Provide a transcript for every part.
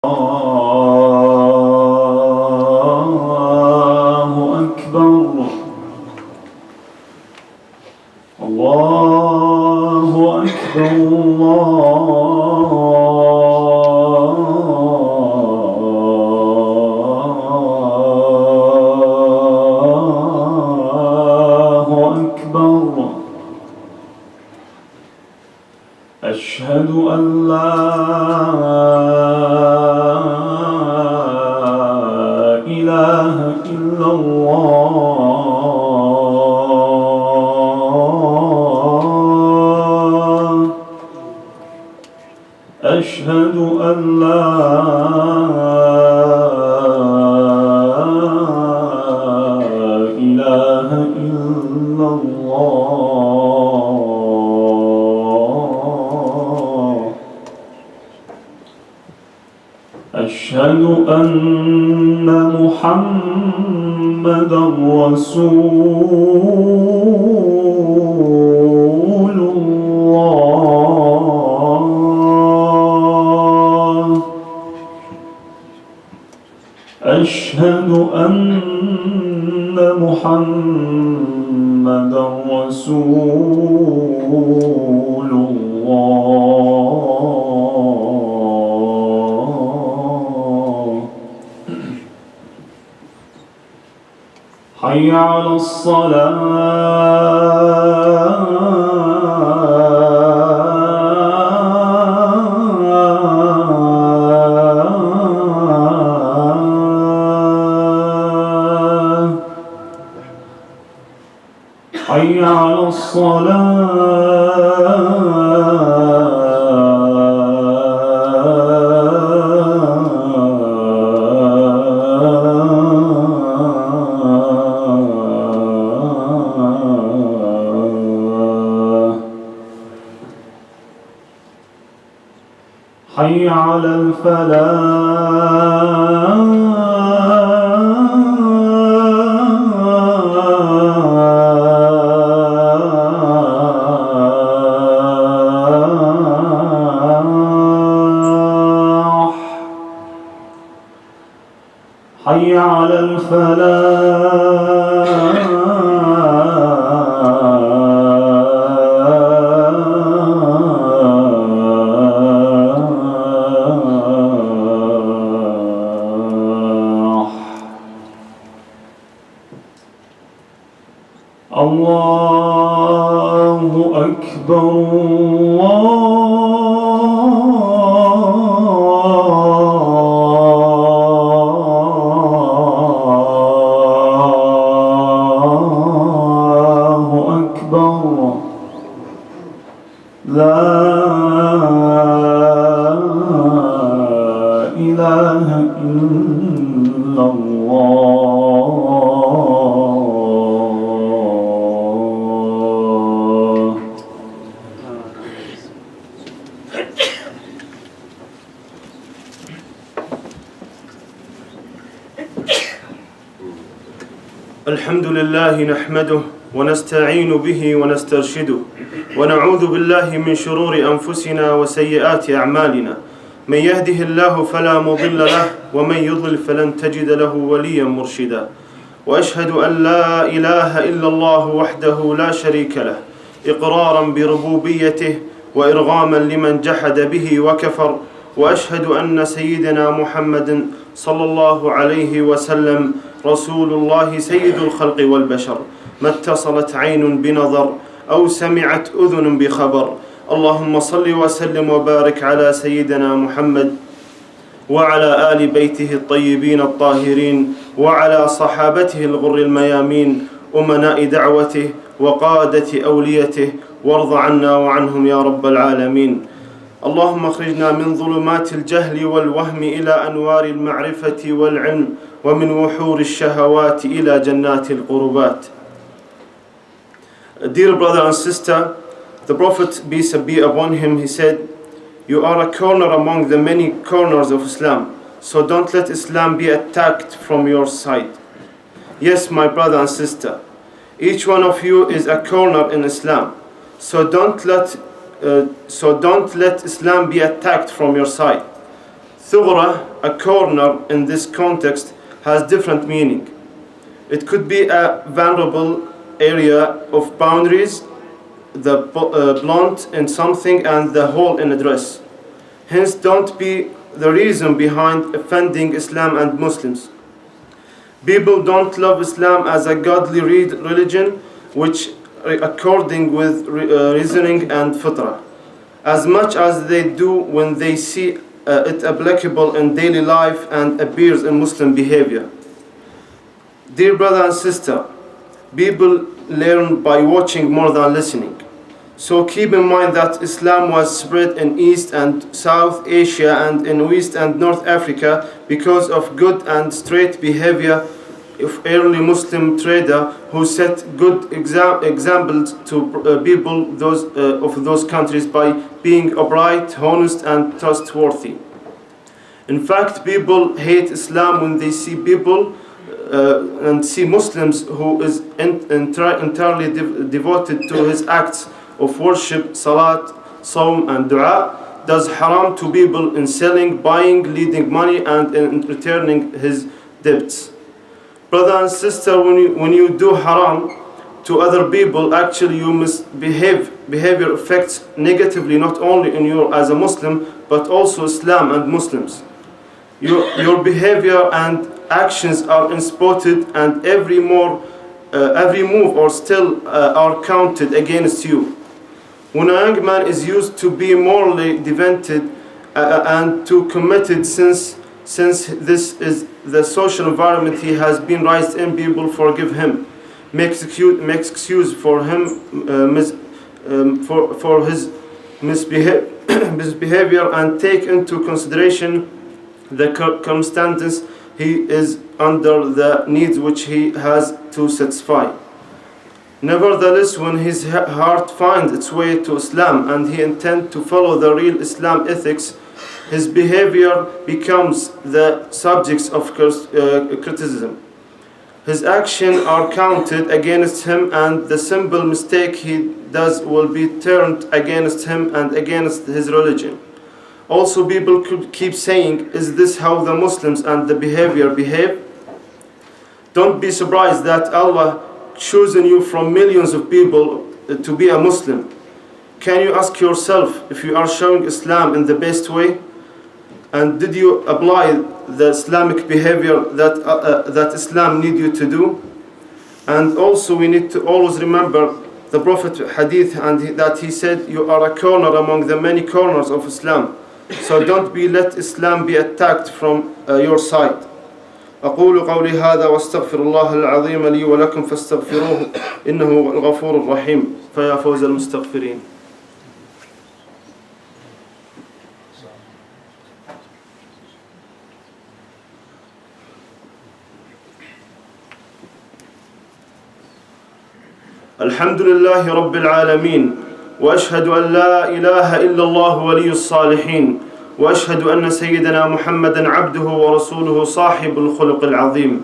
الله أكبر الله أكبر الله أكبر أشهد أن لا إله إلا الله أشهد أن لا إله إلا الله أشهد أن محمدًا رسول الله أشهد أن محمدًا رسول الله حي على الصلاة حي على الصلاة حي على الفلاح حي على الفلاح الله أكبر الله أكبر لا إله إلا الله الحمد لله نحمده ونستعين به ونسترشده ونعوذ بالله من شرور أنفسنا وسيئات أعمالنا من يهده الله فلا مضل له ومن يضلل فلن تجد له وليا مرشدا وأشهد أن لا إله إلا الله وحده لا شريك له إقرارا بربوبيته وإرغاما لمن جحد به وكفر وأشهد أن سيدنا محمد صلى الله عليه وسلم رسول الله سيد الخلق والبشر ما اتصلت عين بنظر أو سمعت أذن بخبر اللهم صل وسلم وبارك على سيدنا محمد وعلى آل بيته الطيبين الطاهرين وعلى صحابته الغر الميامين أمناء دعوته وقادة أوليته وارض عنا وعنهم يا رب العالمين اللهم اخرجنا من ظلمات الجهل والوهم إلى أنوار المعرفة والعلم ومن وحور الشهوات إلى جنات القربات. Dear brother and sister, the Prophet, peace be upon him, he said, you are a corner among the many corners of Islam, so don't let Islam be attacked from your side. Yes, my brother and sister, each one of you is a corner in Islam, so don't let Islam be attacked from your side. Thughra, a corner in this context, has different meaning. It could be a vulnerable area of boundaries, the blunt in something and the hole in a dress. Hence, don't be the reason behind offending Islam and Muslims. People don't love Islam as a godly religion, which according with reasoning and fitrah, as much as they do when they see it applicable in daily life and appears in Muslim behavior. Dear brother and sister, people learn by watching more than listening. So keep in mind that Islam was spread in East and South Asia and in West and North Africa because of good and straight behavior of early Muslim trader who set good examples to people of those countries by being upright, honest and trustworthy. In fact, people hate Islam when they see people and see Muslims who is entirely devoted to his acts of worship, salat, sawm and dua, does haram to people in selling, buying, leading money and in returning his debts. Brother and sister, when you do haram to other people, actually you misbehave. Behavior affects negatively not only in you as a Muslim, but also Islam and Muslims. Your behavior and actions are spotted, and every move or still are counted against you. When a young man is used to be morally devoted and to committed, since this is the social environment he has been raised in, people forgive him, make excuse for him for his misbehavior, and take into consideration the circumstances he is under, the needs which he has to satisfy. Nevertheless, when his heart finds its way to Islam and he intends to follow the real Islam ethics, his behavior becomes the subjects of criticism. His actions are counted against him, and the simple mistake he does will be turned against him and against his religion. Also, people could keep saying, is this how the Muslims and the behavior behave? Don't be surprised that Allah chosen you from millions of people to be a Muslim. Can you ask yourself if you are showing Islam in the best way? And did you apply the Islamic behavior that Islam needs you to do? And also we need to always remember the Prophet hadith, and that he said, you are a corner among the many corners of Islam. So don't let Islam be attacked from your side. أقول قولي هذا واستغفر الله العظيم لي ولكم فاستغفروه إنه هو الغفور الرحيم فيا فوز المستغفرين. الحمد لله رب العالمين وأشهد أن لا إله إلا الله ولي الصالحين وأشهد أن سيدنا محمدا عبده ورسوله صاحب الخلق العظيم.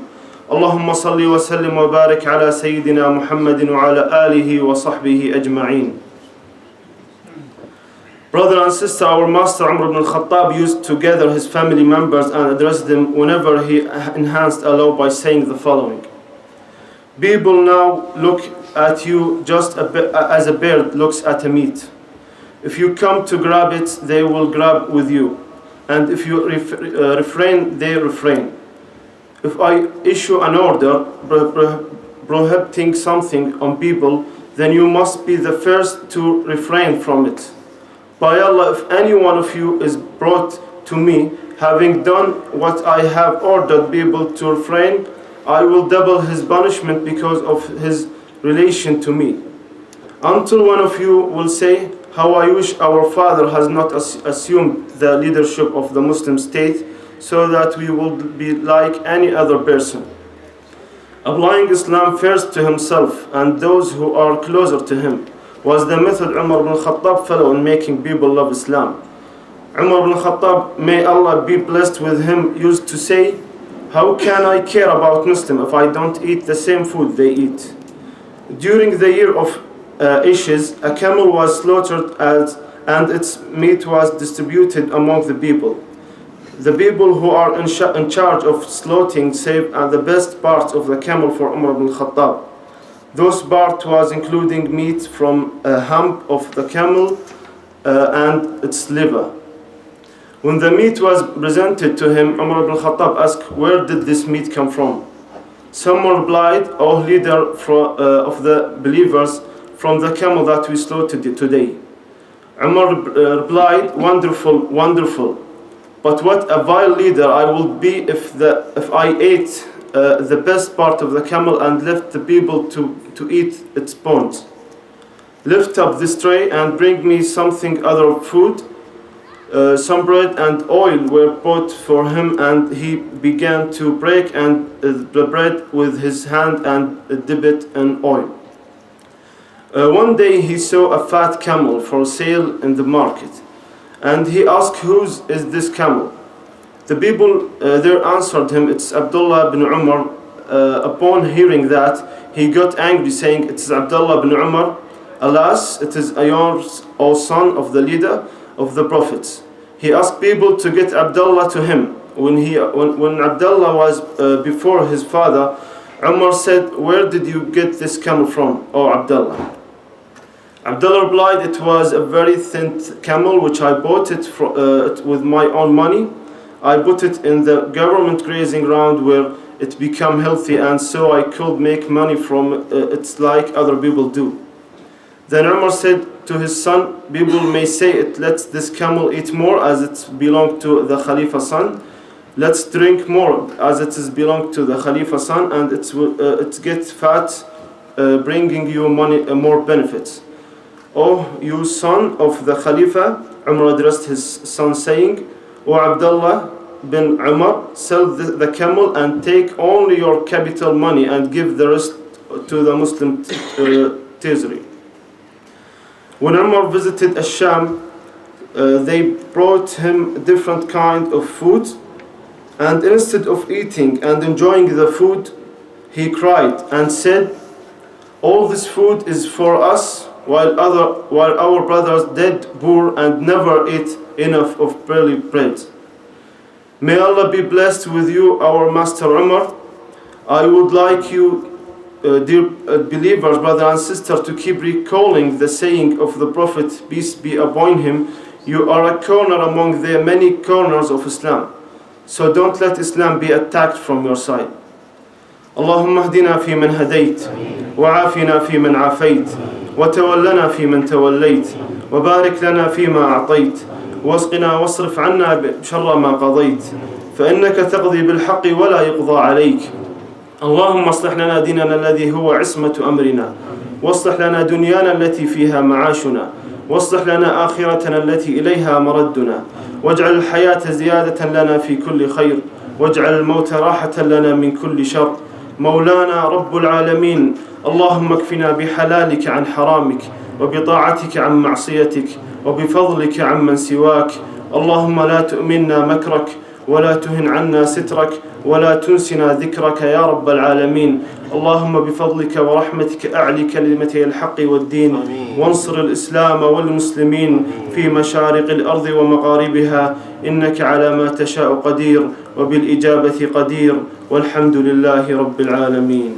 اللهم صل وسلم وبارك على سيدنا محمد وعلى آله وصحبه أجمعين. Brother and sister, our master Umar ibn al-Khattab used to gather his family members and address them whenever he enhanced a law by saying the following: people now look at you just as a bird looks at a meat. If you come to grab it, they will grab with you. And if you refrain, they refrain. If I issue an order prohibiting something on people, then you must be the first to refrain from it. By Allah, if any one of you is brought to me, having done what I have ordered people to refrain, I will double his punishment because of his relation to me. Until one of you will say, how I wish our father has not assumed the leadership of the Muslim state, so that we will be like any other person. Applying Islam first to himself and those who are closer to him was the method Umar ibn Khattab followed in making people love Islam. Umar ibn Khattab, may Allah be blessed with him, used to say, how can I care about Muslim if I don't eat the same food they eat? During the year of Ashes, a camel was slaughtered and its meat was distributed among the people. The people who are in charge of slaughtering saved the best parts of the camel for Umar ibn Khattab. Those parts was including meat from a hump of the camel and its liver. When the meat was presented to him, Umar ibn Khattab asked, "Where did this meat come from?" Someone replied, "O leader of the believers, from the camel that we slaughtered today." Umar replied, "Wonderful, wonderful. But what a vile leader I will be if I ate the best part of the camel and left the people to eat its bones. Lift up this tray and bring me something other food." Some bread and oil were brought for him, and he began to break the bread with his hand and dip it in oil. One day he saw a fat camel for sale in the market, and he asked, "Whose is this camel?" The people there answered him, "It's Abdullah bin Umar." Upon hearing that, he got angry, saying, "It's Abdullah bin Umar. Alas, it is yours, O son of the leader of the prophets." He asked people to get Abdullah to him. When Abdullah was before his father, Umar said, "Where did you get this camel from, O Abdullah?" Abdullah replied, "It was a very thin camel which I bought it with my own money. I put it in the government grazing ground where it became healthy, and so I could make money from it like other people do." Then Umar said to his son, "People may say it lets this camel eat more as it belonged to the Khalifa's son. Let's drink more as it is belonged to the Khalifa's son, and it gets fat, bringing you money, more benefits. O you son of the Khalifa," Umar addressed his son saying, "O Abdullah bin Umar, sell the camel and take only your capital money and give the rest to the Muslim treasury." When Umar visited Asham, they brought him different kind of food, and instead of eating and enjoying the food, he cried and said, "All this food is for us, while our brothers dead poor and never ate enough of barley bread. May Allah be blessed with you, our master Umar. I would like you, dear believers, brother and sister, to keep recalling the saying of the Prophet, peace be upon him, you are a corner among the many corners of Islam. So don't let Islam be attacked from your side. اللهم اهدنا فيمن هديت وعافنا فيمن عافيت وتولنا فيمن توليت وبارك لنا فيما أعطيت واسقنا واصرف عنا شر ما قضيت فإنك تقضي بالحق ولا يقضى عليك. اللهم اصلح لنا ديننا الذي هو عصمة أمرنا واصلح لنا دنيانا التي فيها معاشنا واصلح لنا آخرتنا التي إليها مردنا واجعل الحياة زيادة لنا في كل خير واجعل الموت راحة لنا من كل شر. مولانا رب العالمين، اللهم اكفنا بحلالك عن حرامك وبطاعتك عن معصيتك وبفضلك عمن سواك. اللهم لا تؤمنا مكرك ولا تهن عنا سترك ولا تنسنا ذكرك يا رب العالمين. اللهم بفضلك ورحمتك أعلي كلمتي الحق والدين وانصر الإسلام والمسلمين في مشارق الأرض ومغاربها إنك على ما تشاء قدير وبالإجابة قدير والحمد لله رب العالمين.